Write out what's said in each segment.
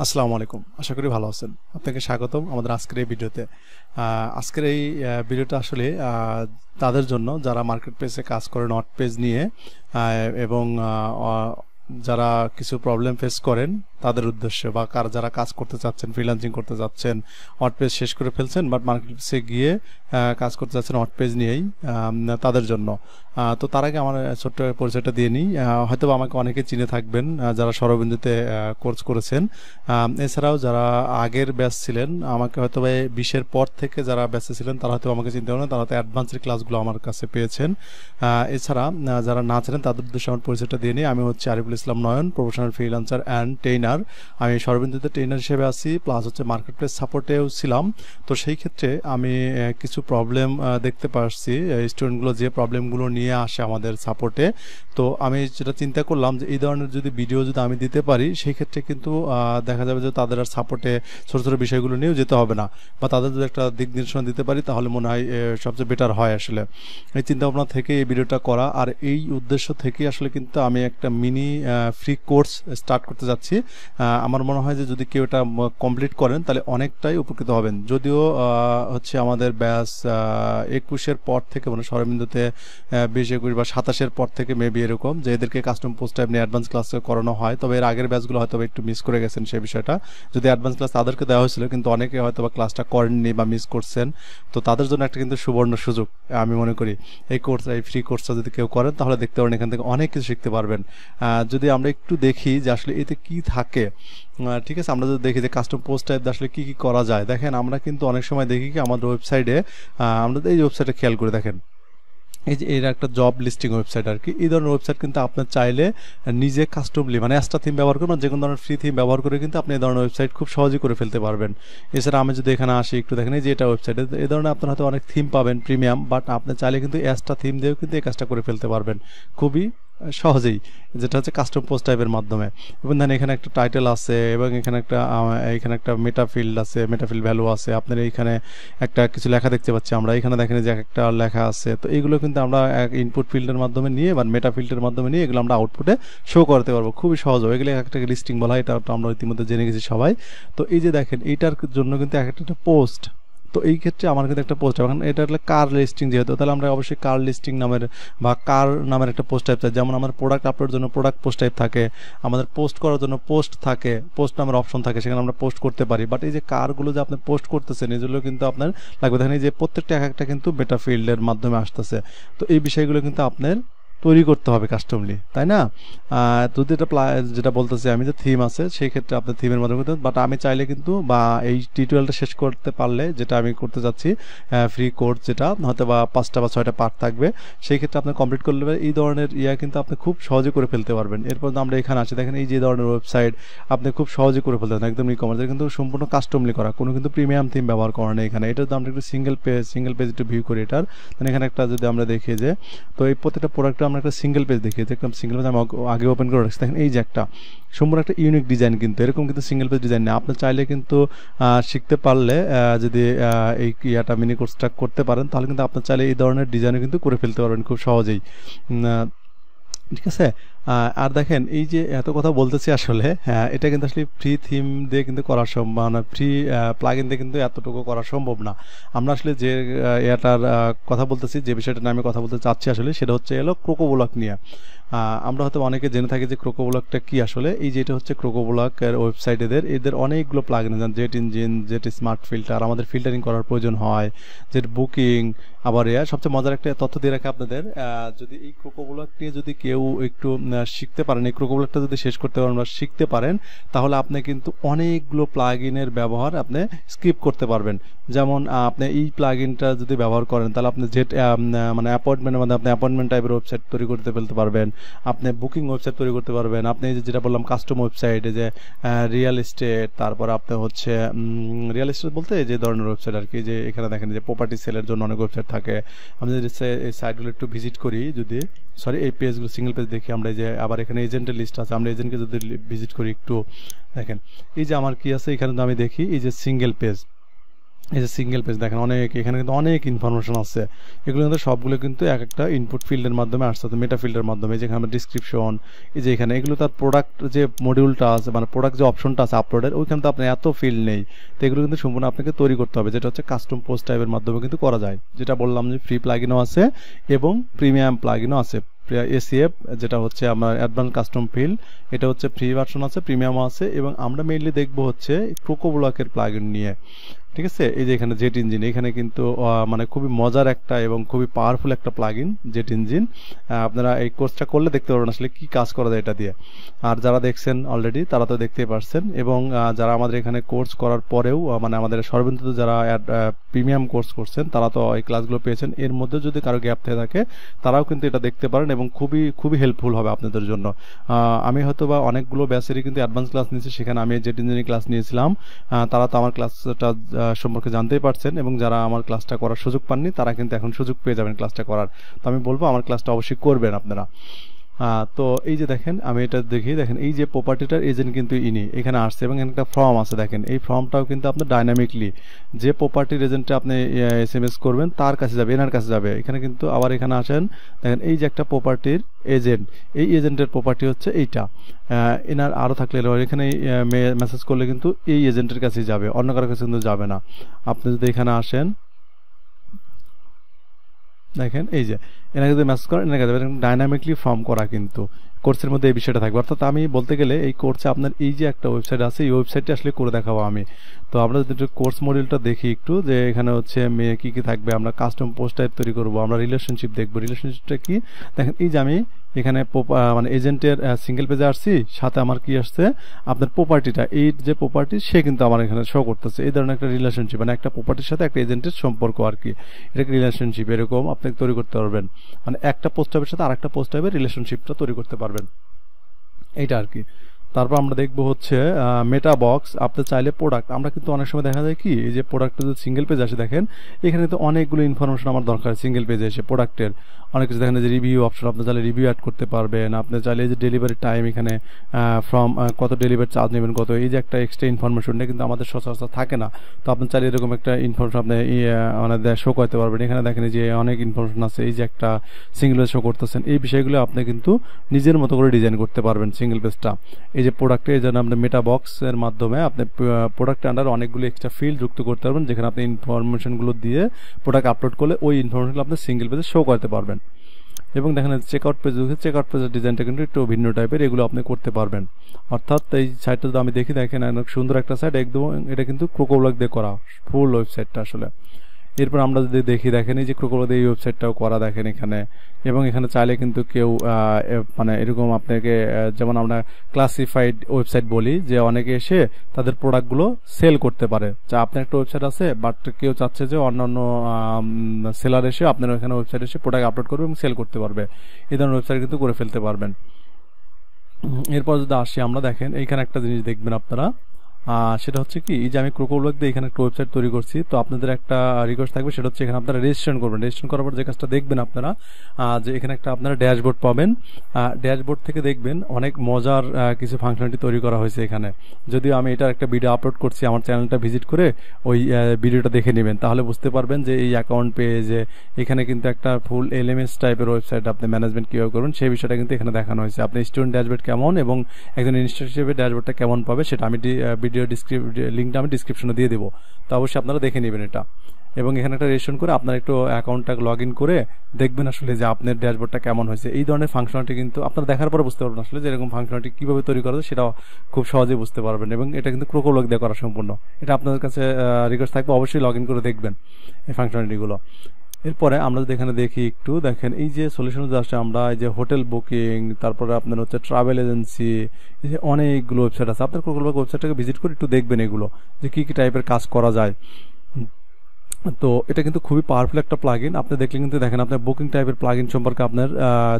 আসসালামু আলাইকুম, আশা করি ভালো আছেন। আপনাকে স্বাগতম আমাদের আজকের এই ভিডিওতে। আজকের এই ভিডিওটা আসলে তাদের জন্য যারা মার্কেট প্লেসে কাজ করে নট পেজ নিয়ে এবং যারা কিছু প্রবলেম ফেস করেন তাদের উদ্দেশ্যে, বা যারা কাজ করতে চাচ্ছেন, ফ্রিল্যান্সিং করতে চাচ্ছেন, হট পেজ শেষ করে ফেলছেন বাট মার্কেট প্লেসে গিয়ে কাজ করতে চাচ্ছেন হট পেজ নিয়েই, তাদের জন্য। তো তার আগে আমার ছোট্ট পরিচয়টা দিয়ে নিই। হয়তো আমাকে অনেকে চিনে থাকবেন যারা সরবিন্দুতে কোর্স করেছেন। এছাড়াও যারা আগের ব্যাচ ছিলেন, আমাকে হয়তো 20-এর পর থেকে যারা ব্যাচে ছিলেন তারা হয়তো আমাকে চিনতে পারেন, তারা হয়তো অ্যাডভান্সের ক্লাসগুলো আমার কাছে পেয়েছেন। এছাড়া যারা না ছিলেন তাদের উদ্দেশ্যে আমার পরিচয়টা দিয়ে নিই। আমি হচ্ছে আরিফুল ইসলাম নয়ন, প্রফেশনাল ফ্রিল্যান্সার অ্যান্ড ট্রেনার। আমি সরবিন্দুতে ট্রেনার হিসেবে আছি, প্লাস হচ্ছে মার্কেট প্লেস সাপোর্টেও ছিলাম। তো সেই ক্ষেত্রে আমি কিছু প্রবলেম দেখতে পাচ্ছি, স্টুডেন্টগুলো যে প্রবলেমগুলো নিয়ে আসে আমাদের সাপোর্টে। তো আমি যেটা চিন্তা করলাম যে এই ধরনের যদি ভিডিও যদি আমি দিতে পারি, সেই ক্ষেত্রে কিন্তু দেখা যাবে যে তাদের আর সাপোর্টে ছোটো ছোটো বিষয়গুলো নিয়েও যেতে হবে না, বা তাদের যদি একটা দিক নির্দেশনা দিতে পারি তাহলে মনে হয় সবচেয়ে বেটার হয়। আসলে এই চিন্তাভাবনা থেকে এই ভিডিওটা করা, আর এই উদ্দেশ্য থেকে আসলে কিন্তু আমি একটা মিনি ফ্রি কোর্স স্টার্ট করতে যাচ্ছি। আমার মনে হয় যে যদি কেউ এটা কমপ্লিট করেন তাহলে অনেকটাই উপকৃত হবেন। যদিও হচ্ছে আমাদের ব্যাচ 21-এর পর থেকে, মানে সরবিন্দুতে 20-21 বা 27-এর পর থেকে মেবি এরকম যে এদেরকে কাস্টম পোস্ট টাইপ নিয়ে অ্যাডভান্স ক্লাস করানো হয়। তবে এর আগের ব্যাচগুলো হয়তো একটু মিস করে গেছেন সেই বিষয়টা, যদি অ্যাডভান্স ক্লাস তাদেরকে দেওয়া হয়েছিল কিন্তু অনেকে হয়তো বা ক্লাসটা করেননি বা মিস করছেন। তো তাদের জন্য একটা কিন্তু সুবর্ণ সুযোগ আমি মনে করি। এই কোর্স, এই ফ্রি কোর্সটা যদি কেউ করেন তাহলে দেখতে পারেন এখান থেকে অনেক কিছু শিখতে পারবেন। যদি আমরা একটু দেখি যে আসলে এতে কি থাকে, ঠিক আছে, আমরা যদি দেখি যে কাস্টম পোস্ট টাইপ আসলে কি কি করা যায়। দেখেন আমরা কিন্তু অনেক সময় দেখি কি আমাদের ওয়েবসাইটে, আমরা এই ওয়েবসাইটে খেয়াল করে দেখেন, এই যে এর একটা জব লিস্টিং ওয়েবসাইট আর কি। এই ধরনের ওয়েবসাইট কিন্তু আপনার চাইলে নিজে কাস্টমলি, মানে এক্সট্রা থিম ব্যবহার করবেন, যে কোনো ধরনের ফ্রি থিম ব্যবহার করে কিন্তু আপনি এই ধরনের ওয়েবসাইট খুব সহজেই করে ফেলতে পারবেন। এছাড়া আমি যদি এখানে আসি একটু দেখেন, এই যে এটা ওয়েবসাইটে এই ধরনের আপনার হয়তো অনেক থিম পাবেন প্রিমিয়াম, বাট আপনি চাইলে কিন্তু এক্সট্রা থিম দিয়েও কিন্তু এই কাজটা করে ফেলতে পারবেন খুবই সহজেই, যেটা হচ্ছে কাস্টম পোস্ট টাইপের মাধ্যমে। এবং দেন এখানে একটা টাইটেল আছে, এবং এখানে একটা মেটা ফিল্ড আছে, মেটা ফিল্ড ভ্যালু আছে। আপনার এইখানে একটা কিছু লেখা দেখতে পাচ্ছি আমরা, এখানে দেখেন যে একটা লেখা আছে। তো এইগুলো কিন্তু আমরা ইনপুট ফিল্ডের মাধ্যমে নিয়ে বা মেটা ফিল্ডের মাধ্যমে নিয়ে এগুলো আমরা আউটপুটে শো করতে পারবো খুবই সহজ। এগুলো একটা লিস্টিং বলা হয়, এটা আমরা ইতিমধ্যে জেনে গেছি সবাই। তো এই যে দেখেন এইটার জন্য কিন্তু একটা পোস্ট, তো এই ক্ষেত্রে আমার কিন্তু একটা পোস্ট, এখন এটা হলো কার লিস্টিং যেহেতু, তাহলে আমরা অবশ্যই কার লিস্টিং নামের বা কার নামের একটা পোস্ট টাইপ চাই। যেমন আমার প্রোডাক্ট আপলোডের জন্য প্রোডাক্ট পোস্ট টাইপ থাকে, আমাদের পোস্ট করার জন্য পোস্ট থাকে, পোস্ট নামের অপশন থাকে, সেখানে আমরা পোস্ট করতে পারি। বাট এই যে কারগুলো যে আপনি পোস্ট করতেছেন এগুলো কিন্তু আপনার লাগবে। দেখেন এই যে প্রত্যেকটা একটা কিন্তু বেটা ফিল্ডের মাধ্যমে আসতেছে। তো এই বিষয়গুলো কিন্তু আপনার তৈরি করতে হবে কাস্টমলি, তাই না? যদি এটা যেটা বলতেছি আমি যে থিম আছে, সেই ক্ষেত্রে আপনার থিমের মাধ্যমে করতে, বাট আমি চাইলে কিন্তু বা এই টিউটোরিয়ালটা শেষ করতে পারলে, যেটা আমি করতে যাচ্ছি ফ্রি কোর্স, যেটা হয়তো বা 5টা বা 6টা পার্ট থাকবে, সেই ক্ষেত্রে আপনি কমপ্লিট করলে এই ধরনের কিন্তু আপনি খুব সহজে করে ফেলতে পারবেন। এরপর আমরা এখানে আসি, দেখেন এই যে ধরনের ওয়েবসাইট আপনি খুব সহজে করে ফেলতে পারেন, একদম ই-কমার্স কিন্তু সম্পূর্ণ কাস্টমলি করা, কোনো কিন্তু প্রিমিয়াম থিম ব্যবহার করা নেই এখানে। এটা যদি আমরা একটু সিঙ্গেল পেজ একটু ভিউ করি এটার, তাহলে এখানে একটা যদি আমরা দেখি যে, তো এই প্রত্যেকটা প্রোডাক্টে আমরা একটা সিঙ্গেল পেজ দেখি, দেখলাম সিঙ্গেল পেজ আমি আগে ওপেন করে রাখছি। দেখেন এই যে একটা সম্পূর্ণ একটা ইউনিক ডিজাইন, কিন্তু এরকম কিন্তু সিঙ্গেল পেজ ডিজাইন নেই। আপনি চাইলে কিন্তু শিখতে পারলে, যদি এই মিনি কোর্সটা করতে পারেন, তাহলে কিন্তু আপনার চাইলে এই ধরনের ডিজাইনও কিন্তু করে ফেলতে পারবেন খুব সহজেই, ঠিক আছে? আর দেখেন এই যে এত কথা বলতেছি আসলে, এটা কিন্তু আসলে ফ্রি থিম দিয়ে কিন্তু করা সম্ভব না, ফ্রি প্লাগইন দিয়ে কিন্তু এতটুকু করা সম্ভব না। আমরা আসলে যে এটার কথা বলতেছি, যে বিষয়টা নিয়ে আমি কথা বলতে চাচ্ছি আসলে, সেটা হচ্ছে ক্রোকোব্লক নিয়ে। আমরা হয়তো অনেকে জেনে থাকি যে ক্রোকোব্লকটা কি আসলে। এই যে এটা হচ্ছে ক্রোকোব্লকের ওয়েবসাইট, এদের অনেকগুলো প্লাগইন আছে, jet engine, jet smart filter, আমাদের ফিল্টারিং করার প্রয়োজন হয়, জেট বুকিং। আবার সবচেয়ে মজার একটা তথ্য দিয়ে রাখে আপনাদের, যদি এই ক্রোকোব্লক নিয়ে যদি কেউ একটু শিখতে পারেন, এই ক্রোকোব্লকটা যদি শেষ করতে পারেন বা শিখতে পারেন, তাহলে আপনি কিন্তু অনেকগুলো প্লাগইনের ব্যবহার আপনি স্কিপ করতে পারবেন। যেমন আপনি এই প্লাগইনটা যদি ব্যবহার করেন, তাহলে আপনি জেট মানে অ্যাপয়েন্টমেন্টের মধ্যে আপনি অ্যাপয়েন্টমেন্ট টাইপের ওয়েবসাইট তৈরি করতে ফেলতে পারবেন, আপনি বুকিং ওয়েবসাইট তৈরি করতে পারবেন, আপনি যেটা বললাম কাস্টম ওয়েবসাইট, যে রিয়েল এস্টেট, তারপর আপনি হচ্ছে রিয়েল এস্টেট বলতে যে ধরনের ওয়েবসাইট আর কি, যে এখানে দেখেন যে প্রপার্টি সেলের জন্য অনেক ওয়েবসাইট থাকে। আমি যদি এই সাইটগুলো একটু ভিজিট করি, যদি এই পেজগুলো সিঙ্গেল পেজ দেখি আমরা, যে আবার এখানে এজেন্টের লিস্ট আছে, আমরা এজেন্টকে যদি ভিজিট করি একটু, দেখেন এই যে আমার কি আছে এখানে, আমি দেখি এই যে সিঙ্গেল পেজ, এই যে সিঙ্গেল পেজ দেখেন অনেক, এখানে কিন্তু অনেক ইনফরমেশন আছে। এগুলো কিন্তু সবগুলো কিন্তু এক একটা ইনপুট ফিল্ডের মাধ্যমে আসছে, মেটা ফিল্ডের মাধ্যমে। যেখানে আমরা ডিসক্রিপশন, এই যে এখানে এগুলো তার প্রোডাক্ট যে মডিউলটা আছে, মানে প্রোডাক্ট যে অপশনটা আছে আপলোডের, ওইখানে তো আপনার এত ফিল্ড নেই। তো এগুলো কিন্তু সম্পূর্ণ আপনাকে তৈরি করতে হবে, যেটা হচ্ছে কাস্টম পোস্ট টাইপের মাধ্যমে কিন্তু করা যায়। যেটা বললাম যে ফ্রি প্লাগইনও আছে এবং প্রিমিয়াম প্লাগইনও আছে। এসিএফ যেটা হচ্ছে আমার অ্যাডভান্স কাস্টম ফিল্ড, এটা হচ্ছে ফ্রি ভার্সন আছে, প্রিমিয়ামও আছে। এবং আমরা মেইনলি দেখবো হচ্ছে ক্রোকোব্লকের প্লাগইন নিয়ে, ঠিক আছে। এই যে এখানে জেট ইঞ্জিন, এখানে কিন্তু মানে খুবই মজার একটা এবং খুবই পাওয়ারফুল একটা প্লাগইন জেট ইঞ্জিন। আপনারা এই কোর্সটা করলে দেখতে পারবেন আসলে কি কাজ করা যায় এটা দিয়ে। আর যারা দেখছেন অলরেডি তারা তো দেখতেই পারছেন, এবং যারা আমাদের এখানে কোর্স করার পরেও মানে আমাদের সর্বনিম্ন যারা প্রিমিয়াম কোর্স করছেন তারা তো এই ক্লাসগুলো পেয়েছেন। এর মধ্যে যদি কারো গ্যাপ থেকে থাকে তারাও কিন্তু এটা দেখতে পারেন এবং খুবই খুবই হেল্পফুল হবে আপনাদের জন্য। আমি হয়তো বা অনেকগুলো ব্যাচেরই কিন্তু অ্যাডভান্স ক্লাস নিয়েছি, সেখানে আমি জেট ইঞ্জিনিয়ারিং ক্লাস নিয়েছিলাম। তারা তো আমার ক্লাসটা সম্পর্কে জানতেই পারছেন, এবং যারা আমার ক্লাসটা করার সুযোগ পাননি তারা কিন্তু এখন সুযোগ পেয়ে যাবেন ক্লাসটা করার। তো আমি বলবো আমার ক্লাসটা অবশ্যই করবেন আপনারা। তো এই যে দেখেন আমি এটা দেখি, দেখেন এই যে প্রপার্টিটার এজেন্ট কিন্তু ইনি এখানে আসছে, এবং একটা ফর্ম আছে। দেখেন এই ফর্মটাও কিন্তু আপনার ডাইনামিকলি যে প্রপার্টির এজেন্টে আপনি এসএমএস করবেন তার কাছে যাবে, এনার কাছে যাবে। এখানে কিন্তু আবার এখানে আসেন, দেখেন এই যে একটা প্রপার্টির এজেন্ট, এই এজেন্টের প্রপার্টি হচ্ছে এইটা। এনার আরও থাকলে এখানে মেসেজ করলে কিন্তু এই এজেন্টের কাছেই যাবে, অন্য কারোর কাছে কিন্তু যাবে না। আপনি যদি এখানে আসেন, দেখেন এই যে এনাকে যদি মেসেজ করেন এনাকে যাবে, ডাইনামিকলি ফর্ম করা কিন্তু কোর্সের মধ্যে এই বিষয়টা থাকবে। অর্থাৎ আমি বলতে গেলে এই কোর্সে আপনার এই যে একটা ওয়েবসাইট আছে, এই ওয়েবসাইটটা আসলে করে দেখাবো আমি। তো আমরা যদি কোর্স মডিউলটা দেখি একটু, যে এখানে হচ্ছে কি কি থাকবে, আমরা কাস্টম পোস্ট টাইপ তৈরি করবো, আমরা রিলেশনশিপ দেখবো। রিলেশনশিপটা কি, দেখেন এই যে আমি এখানে মানে এজেন্টের সিঙ্গেল পেজে আসছি, সাথে আমার কি আসছে আপনার প্রপার্টিটা, এই যে প্রপার্টি সে কিন্তু আমার এখানে শো করতেছে। এই ধরনের একটা রিলেশনশিপ, মানে একটা প্রপার্টির সাথে একটা এজেন্টের সম্পর্ক আর কি, এটাকে রিলেশনশিপ এরকম আপনি তৈরি করতে পারবেন। মানে একটা পোস্ট টাইপের সাথে আরেকটা পোস্ট টাইপের রিলেশনশিপটা তৈরি করতে পারবেন, এইটা আর কি। তারপর আমরা দেখবো হচ্ছে মেটা বক্স। আপনি চাইলে প্রোডাক্ট, আমরা কিন্তু অনেক সময় দেখা যায় কি এই যে প্রোডাক্টে যদি সিঙ্গেল পেজ আসে, দেখেন এখানে তো অনেকগুলো ইনফরমেশন আমার দরকার সিঙ্গেল পেজে এসে প্রোডাক্টের অনেক কিছু। দেখেন যে রিভিউ অপশন, আপনি চাইলে রিভিউ অ্যাড করতে পারবেন। আপনি চাইলে যে ডেলিভারি টাইম, এখানে ফ্রম কত ডেলিভারি চার্জ নেবেন কত, এই যে একটা এক্সট্রা ইনফরমেশনটা কিন্তু আমাদের সচরাচর থাকে না। তো আপনি চাইলে এরকম একটা ইনফরমেশন আপনি মানে শো করতে পারবেন। এখানে দেখেন যে অনেক ইনফরমেশন আছে, এই যে একটা সিঙ্গেল পেজ শো করতেছেন, এই বিষয়গুলো আপনি কিন্তু নিজের মতো করে ডিজাইন করতে পারবেন সিঙ্গেল পেজটা। এই যে প্রোডাক্টে এই জন্য আপনি মেটা বক্সের মাধ্যমে আপনি প্রোডাক্টের আন্ডার অনেকগুলো এক্সট্রা ফিল্ড যুক্ত করতে পারবেন, যেখানে আপনি ইনফরমেশনগুলো দিয়ে প্রোডাক্ট আপলোড করলে ওই ইনফরমেশনগুলো আপনি সিঙ্গেল পেজে শো করতে পারবেন। এবং দেখেন চেকআউট পেজ, চেকআউট পেজের ডিজাইনটা কিন্তু একটু ভিন্ন টাইপের, এগুলো আপনি করতে পারবেন। অর্থাৎ এই সাইটটা যদি আমি দেখি, দেখেন অনেক সুন্দর একটা সাইট একদম, এটা কিন্তু ক্রোকোব্লক দিয়ে করা ফুল ওয়েবসাইটটা আসলে। এরপর আমরা যদি দেখি, দেখেন এই যে ক্রোকোব্লক দিয়ে এই ওয়েবসাইটটাও করা, দেখেন এখানে। এবং এখানে চাইলে কিন্তু কেউ মানে এরকম আপনাকে, যেমন আমরা ক্লাসিফাইড ওয়েবসাইট বলি, যে অনেকে এসে তাদের প্রোডাক্টগুলো সেল করতে পারে। যা আপনার একটা ওয়েবসাইট আছে, বাট কেউ চাচ্ছে যে অন্যান্য সেলার এসে আপনার এখানে ওয়েবসাইট এসে প্রোডাক্ট আপলোড করবে এবং সেল করতে পারবে, এই ধরনের ওয়েবসাইট কিন্তু করে ফেলতে পারবেন। এরপর যদি আসি আমরা, দেখেন এইখানে একটা জিনিস দেখবেন আপনারা, সেটা হচ্ছে কি এই যে আমি ক্রোকোব্লক দিয়ে এখানে একটা ওয়েবসাইট তৈরি করছি। তো আপনাদের একটা রিকোয়েস্ট থাকবে, সেটা হচ্ছে এখানে আপনারা রেজিস্ট্রেশন করবেন। রেজিস্ট্রেশন করার পর যে কাজটা দেখবেন আপনারা, যে এখানে একটা আপনারা ড্যাশবোর্ড পাবেন। ড্যাশবোর্ড থেকে দেখবেন অনেক মজার কিছু ফাংশনালিটি তৈরি করা হয়েছে এখানে। যদিও আমি এটার একটা ভিডিও আপলোড করছি, আমার চ্যানেলটা ভিজিট করে ওই ভিডিওটা দেখে নেবেন, তাহলে বুঝতে পারবেন যে এই অ্যাকাউন্ট পেজে এখানে কিন্তু একটা ফুল এলএমএস টাইপের ওয়েবসাইট আপনি ম্যানেজমেন্ট কীভাবে করবেন সেই বিষয়টা কিন্তু এখানে দেখানো হয়েছে। আপনি স্টুডেন্ট ড্যাশবোর্ড কেমন এবং একজন ইনস্টিটিউট হিসেবে ড্যাশবোর্ডটা কেমন পাবে, সেটা আমি লিঙ্কটা আমি ডিসক্রিপশনে দিয়ে দেবো, তো অবশ্যই আপনারা দেখে নেবেন এটা। এবং এখানে একটা রেজিস্ট্রেশন করে আপনার একটু অ্যাকাউন্টটা লগ ইন করে দেখবেন আসলে যে আপনার ড্যাশবোর্ডটা কেমন হয়েছে। এই ধরনের ফাংশনালিটি কিন্তু আপনারা দেখার পরে বুঝতে পারবেন আসলে যে এরকম ফাংশনালিটি কীভাবে তৈরি করা যায়, সেটাও খুব সহজেই বুঝতে পারবেন। এবং এটা কিন্তু ক্রোকোব্লক দিয়ে করা সম্পূর্ণ। এটা আপনাদের কাছে রিকোয়েস্ট থাকবে, অবশ্যই লগ ইন করে দেখবেন এই ফাংশনালিটিগুলো। এরপরে আমরা যদি এখানে দেখি একটু, দেখেন এই যে সলিউশন আসছে, আমরা এই যে হোটেল বুকিং, তারপরে আপনার হচ্ছে ট্রাভেল এজেন্সি, এই যে অনেকগুলো ওয়েবসাইট আছে। আপনার ক্রোকোব্লক ওয়েবসাইটটাকে ভিজিট করে একটু দেখবেন এগুলো, যে কি কি টাইপের কাজ করা যায়। তো এটা কিন্তু খুবই পাওয়ারফুল একটা প্লাগইন। আপনি দেখলে কিন্তু দেখেন আপনার বুকিং টাইপের প্লাগইন সম্পর্কে আপনার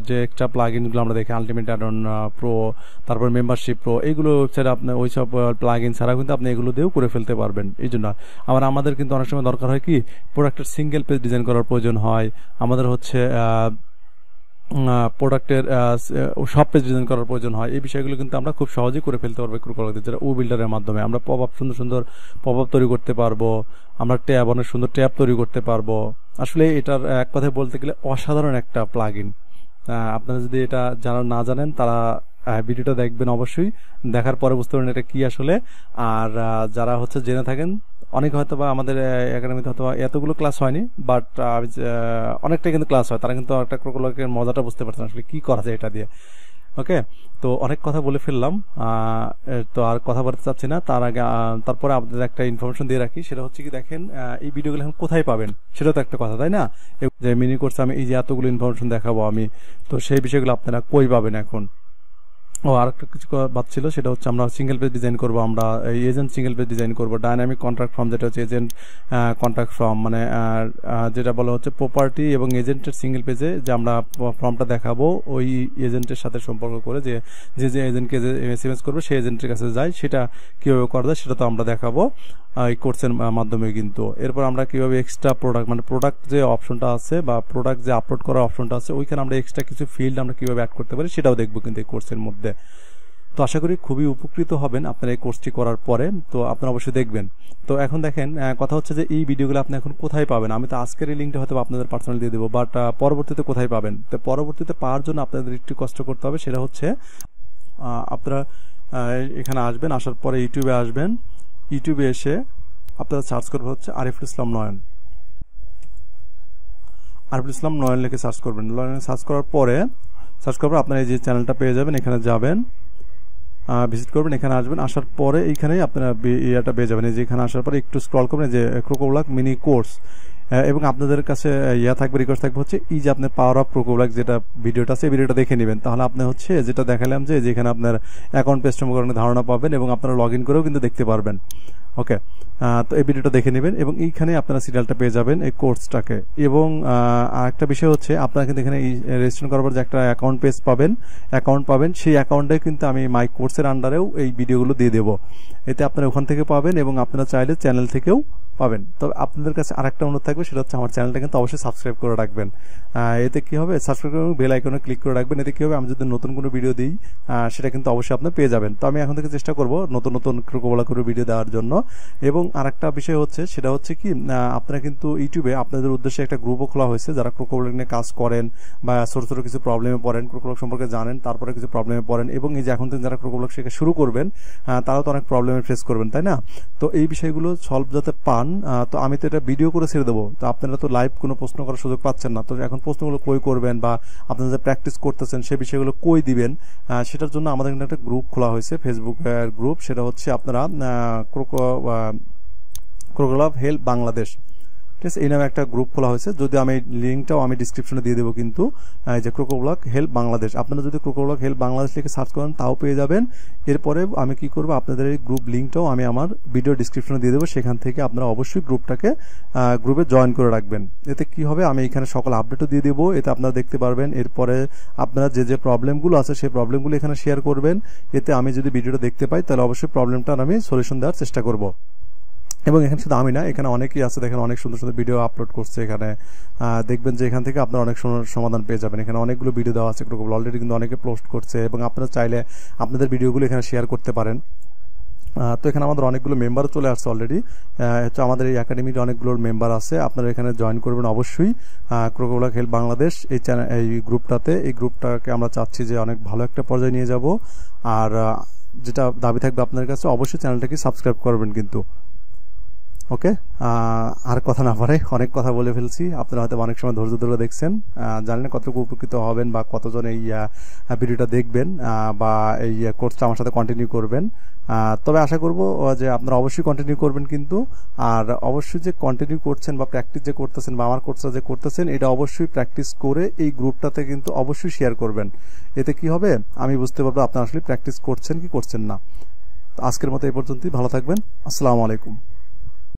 যে একটা প্লাগইনগুলো আমরা দেখি, আলটিমেট অ্যাডন প্রো, তারপর মেম্বারশিপ প্রো, এইগুলো ওয়েবসাইটে আপনি ওই সব প্লাগইন ছাড়া কিন্তু আপনি এগুলো দিয়েও করে ফেলতে পারবেন। এই জন্য আমাদের কিন্তু অনেক সময় দরকার হয় কি প্রোডাক্টের সিঙ্গেল পেজ ডিজাইন করার প্রয়োজন হয়, আমাদের হচ্ছে প্রোডাক্টের সব পেজ ডিজাইন করার প্রয়োজন হয়, এই বিষয়গুলো কিন্তু আমরা খুব সহজেই করে ফেলতে পারবো Crocoblock যেটা বিল্ডারের মাধ্যমে। আমরা পপ আপ সুন্দর সুন্দর পপ আপ তৈরি করতে পারবো, আমরা ট্যাব অনেক সুন্দর ট্যাব তৈরি করতে পারবো। আসলে এটার এক কথায় বলতে গেলে অসাধারণ একটা প্লাগইন। আপনারা যদি এটা যারা না জানেন তারা ভিডিওটা দেখবেন, অবশ্যই দেখার পরে বুঝতে পারবেন এটা কি আসলে। আর যারা হচ্ছে জেনে থাকেন, অনেক হয়তো বা আমাদের একাডেমিতে হয়তো এতগুলো ক্লাস হয়নি, বাট অনেকটাই কিন্তু ক্লাস হয়, তারা কিন্তু একটা Crocoblock-এর মজাটা বুঝতে পারছেন আসলে কি করা যায় এটা দিয়ে। ওকে, তো অনেক কথা বলে ফেললাম, তো আর কথা বলতে চাচ্ছি না। তার আগে তারপরে আপনাদের একটা ইনফরমেশন দিয়ে রাখি, সেটা হচ্ছে কি দেখেন এই ভিডিওগুলো এখন কোথায় পাবেন সেটা তো একটা কথা, তাই না? যে মিনি কোর্সে আমি এই যে এতগুলো ইনফরমেশন দেখাবো আমি, তো সেই বিষয়গুলো আপনারা কই পাবেন এখন? আর একটা কিছু বাদ ছিল, সেটা হচ্ছে আমরা সিঙ্গেল পেজ ডিজাইন করব, আমরা এজেন্ট সিঙ্গেল পেজ ডিজাইন করব, ডাইনামিক কন্ট্রাক্ট ফর্ম যেটা হচ্ছে এজেন্ট কন্ট্রাক্ট ফর্ম, মানে যেটা বলা হচ্ছে প্রপার্টি এবং এজেন্টের সিঙ্গেল পেজে যে আমরা ফর্মটা দেখাবো ওই এজেন্টের সাথে সম্পর্ক করে যে যে এজেন্টকে যে এসএমএস করবে সেই এজেন্টের কাছে যায়, সেটা কিভাবে করা যায় সেটা তো আমরা দেখাবো এই কোর্সের মাধ্যমে কিন্তু। এরপর আমরা কিভাবে এক্সট্রা প্রোডাক্ট, মানে প্রোডাক্ট যে অপশনটা আছে বা প্রোডাক্ট যে আপলোড করার অপশনটা আছে ওইখানে আমরা এক্সট্রা কিছু ফিল্ড আমরা কিভাবে অ্যাড করতে পারি সেটাও দেখবো কিন্তু এই কোর্সের মধ্যে। তো আশা করি খুবই উপকৃত হবেন আপনারা এই কোর্সটি করার পরে, তো আপনারা অবশ্যই দেখবেন। তো এখন দেখেন কথা হচ্ছে যে এই ভিডিওগুলো আপনি এখন কোথায় পাবেন? আমি তো আজকের এই লিঙ্কটা হয়তো আপনাদের পার্সোনালি দিয়ে দেবো, বাট পরবর্তীতে কোথায় পাবেন? তো পরবর্তীতে পাওয়ার জন্য আপনাদের একটু কষ্ট করতে হবে, সেটা হচ্ছে আপনারা এখানে আসবেন, আসার পরে ইউটিউবে আসবেন, ইউটিউবে এসে আপনারা সার্চ করবেন হচ্ছে আরিফুল ইসলাম নয়ন, আরিফুল ইসলাম নয়ন লিখে সার্চ করবেন। নয়ন সার্চ করার পরে আপনারা এই যে চ্যানেলটা পেয়ে যাবেন, এখানে যাবেন, ভিজিট করবেন, এখানে আসবেন, আসার পরে এইখানেই আপনারা ইয়েটা পেয়ে যাবেন। এই যে এখানে আসার পরে একটু স্ক্রল করবেন, যে Crocoblock মিনি কোর্স, এবং আপনাদের কাছে থাকবে, রিকোয়েস্ট থাকবে হচ্ছে এই যে আপনার পাওয়ার অফ Crocoblock যেটা ভিডিওটা আছে, এই ভিডিওটা দেখে নেবেন। তাহলে আপনি হচ্ছে যেটা দেখালাম যে যেখানে আপনার অ্যাকাউন্ট পেজ সম্পর্কে ধারণা পাবেন এবং আপনারা লগ ইন করেও কিন্তু দেখতে পারবেন। ওকে, তো এই ভিডিওটা দেখে নেবেন এবং এইখানে আপনারা সিরিয়ালটা পেয়ে যাবেন এই কোর্সটাকে। এবং আরেকটা বিষয় হচ্ছে আপনারা কিন্তু এখানে রেজিস্ট্রেশন করার পর যে একটা অ্যাকাউন্ট পেজ পাবেন, অ্যাকাউন্ট পাবেন, সেই অ্যাকাউন্টে কিন্তু আমি মাই কোর্সের আন্ডারেও এই ভিডিওগুলো দিয়ে দেবো, এতে আপনারা ওখান থেকে পাবেন এবং আপনারা চাইলে চ্যানেল থেকেও পাবেন। তবে আপনাদের কাছে আরেকটা অনুরোধ থাকবে, সেটা হচ্ছে আমার চ্যানেলটা কিন্তু অবশ্যই সাবস্ক্রাইব করে রাখবেন। এতে কি হবে, সাবস্ক্রাইব করে বেল আইকনে ক্লিক করে রাখবেন। এতে কি হবে, আমি যদি নতুন কোনো ভিডিও দিই সেটা কিন্তু অবশ্যই আপনি পেয়ে যাবেন। তো আমি এখন থেকে চেষ্টা করব নতুন নতুন Crocoblock করে ভিডিও দেওয়ার জন্য। এবং আরেকটা বিষয় হচ্ছে, সেটা হচ্ছে কি আপনারা কিন্তু ইউটিউবে আপনাদের উদ্দেশ্যে একটা গ্রুপও খোলা হয়েছে, যারা Crocoblock নিয়ে কাজ করেন বা ছোট ছোট কিছু প্রবলেমে পড়েন, Crocoblock সম্পর্কে জানেন, তারপরে কিছু প্রবলেমে পড়েন, এবং এই যে এখন থেকে যারা Crocoblock শেখা শুরু করবেন তারাও তো অনেক প্রবলেমে ফেস করবেন, তাই না? তো এই বিষয়গুলো সলভ যাতে পান, তো আমি তো এটা ভিডিও করে ছেড়ে দেবো, তো আপনারা তো লাইভ কোনো প্রশ্ন করার সুযোগ পাচ্ছেন না। তো এখন প্রশ্নগুলো কই করবেন বা আপনারা যে প্র্যাকটিস করতেছেন সেই বিষয়গুলো কই দিবেন, সেটার জন্য আমাদের এখানে একটা গ্রুপ খোলা হয়েছে, ফেসবুক গ্রুপ, সেটা হচ্ছে আপনারা Crocoblock হেল্প বাংলাদেশ, ঠিক আছে, এই নামে একটা গ্রুপ খোলা হয়েছে। যদি আমি লিঙ্কটাও আমি ডিসক্রিপশনে দিয়ে দেবো কিন্তু, যে Crocoblock হেল্প বাংলাদেশ, আপনারা যদি Crocoblock হেল্প বাংলাদেশ লিখে সার্চ করেন তাও পেয়ে যাবেন। এরপরে আমি কি করবো, আপনাদের এই গ্রুপ লিঙ্কটাও আমি আমার ভিডিও ডিসক্রিপশনে দিয়ে দেবো, সেখান থেকে আপনারা অবশ্যই গ্রুপে জয়েন করে রাখবেন। এতে কি হবে, আমি এখানে সকল আপডেটও দিয়ে দেবো, এতে আপনারা দেখতে পারবেন। এরপরে আপনারা যে প্রবলেমগুলো আছে সেই প্রবলেমগুলো এখানে শেয়ার করবেন, এতে আমি যদি ভিডিওটা দেখতে পাই তাহলে অবশ্যই প্রবলেমটার আমি সলিউশন দেওয়ার চেষ্টা করব। এবং এখানে শুধু আমি না, এখানে অনেকেই আছে, দেখেন অনেক সুন্দর সুন্দর ভিডিও আপলোড করছে এখানে, দেখবেন যে এখান থেকে আপনারা অনেক সুন্দর সমাধান পেয়ে যাবেন। এখানে অনেকগুলো ভিডিও দেওয়া আছে, Crocoblock অলরেডি কিন্তু অনেকে পোস্ট করছে, এবং আপনারা চাইলে আপনাদের ভিডিওগুলো এখানে শেয়ার করতে পারেন। তো এখানে আমাদের অনেকগুলো মেম্বারও চলে আসছে অলরেডি, হচ্ছে আমাদের এই একাডেমির অনেকগুলো মেম্বার আছে, আপনারা এখানে জয়েন করবেন অবশ্যই Crocoblock হেল্প বাংলাদেশ এই গ্রুপটাতে। এই গ্রুপটাকে আমরা চাচ্ছি যে অনেক ভালো একটা পর্যায়ে নিয়ে যাব। আর যেটা দাবি থাকবে আপনার কাছে, অবশ্যই চ্যানেলটাকে সাবস্ক্রাইব করবেন কিন্তু। ওকে, আর কথা না পারে অনেক কথা বলে ফেলছি, আপনারা হয়তো অনেক সময় ধৈর্য ধরে দেখছেন, জানি না কতটুকু উপকৃত হবেন বা কতজন এই ভিডিওটা দেখবেন বা এই কোর্সটা আমার সাথে কন্টিনিউ করবেন। তবে আশা করব যে আপনারা অবশ্যই কন্টিনিউ করবেন কিন্তু। আর অবশ্যই যে কন্টিনিউ করছেন বা প্র্যাকটিস যে করতেছেন বা আমার কোর্সটা যে করতেছেন, এটা অবশ্যই প্র্যাকটিস করে এই গ্রুপটাতে কিন্তু অবশ্যই শেয়ার করবেন। এতে কি হবে, আমি বুঝতে পারবো আপনারা আসলে প্র্যাকটিস করছেন কি করছেন না। আজকের মতো এই পর্যন্তই, ভালো থাকবেন, আসসালামু আলাইকুম।